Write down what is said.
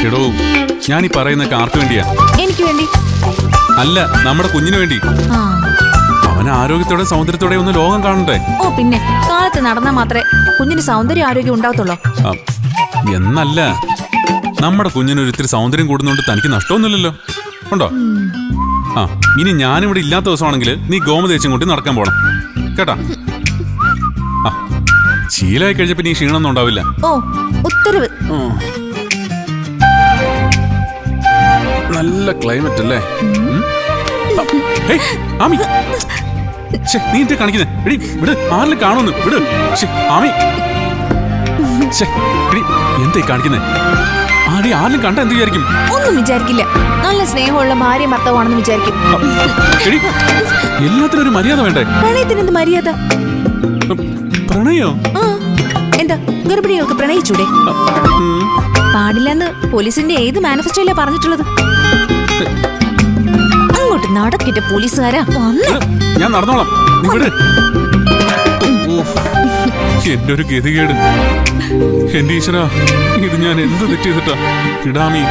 എടോ, ഞാൻ ഈ പറയുന്നൊക്കെ ആർക്ക് വേണ്ടിയാ? എനിക്ക് വേണ്ടി അല്ല, നമ്മുടെ കുഞ്ഞിന് വേണ്ടി. ആ. അവന് ആരോഗ്യത്തോടെ സൗന്ദര്യത്തോടെ ഒന്ന് ലോകം കാണണ്ടേ? ഓ പിന്നെ കാലത്ത് നടന്നാൽ മാത്രമേ കുഞ്ഞിന് സൗന്ദര്യം ആരോഗ്യം ഉണ്ടാവത്തുള്ളൂ. ആ, എന്നല്ല, നമ്മുടെ കുഞ്ഞിനൊരു ഇത്തിരി സൗന്ദര്യം കൂടുന്നോണ്ട് തനിക്ക് നഷ്ടമൊന്നുമില്ലല്ലോ, ഉണ്ടോ? ആ, ഇനി ഞാനിവിടെ ഇല്ലാത്ത ദിവസമാണെങ്കിൽ നീ ഗോമതേച്ചും കൂട്ടി നടക്കാൻ പോണം കേട്ടാ. ആ, ശീലമായി കഴിഞ്ഞപ്പോ നീ ക്ഷീണമൊന്നും ഉണ്ടാവില്ല. ഓ ഉത്തരവ്. നല്ല ക്ലൈമറ്റ് അല്ലേ? ആമി, നീ എന്താ കാണിക്കുന്നേ? എടി വിട്, ആരിലും കാണുന്നു, വിട്. ആമി, എന്താ കാണിക്കുന്നേ? ആടി ആരിലും കണ്ട എന്ത് വിചാരിക്കും? ഒന്നും വിചാരിക്കില്ല. നല്ല സ്നേഹമുള്ള ഭാര്യ ഭർത്താവാണെന്ന് വിചാരിക്കും. എല്ലാത്തിനും ഒരു മര്യാദ വേണ്ടേ? പ്രണയത്തിന് എന്ത് മര്യാദ? പ്രണയോ? എന്താ ഗർഭിണികൾക്ക് പ്രണയിച്ചൂടെ? പാടില്ലെന്ന് പോലീസിന്റെ ഏത് മാനിഫെസ്റ്റോയിലാ പറഞ്ഞിട്ടുള്ളത്? അങ്ങോട്ട് നടക്കിട്ട് പോലീസുകാരാ വന്ന്. ഞാൻ നടന്നോളാം, എന്റെ ഒരു ഗതികേട്. എന്റെ ഈശ്വരാ, ഇത് ഞാൻ എന്ത് തെറ്റ് ചെയ്തിട്ടാ? ഇടാമി.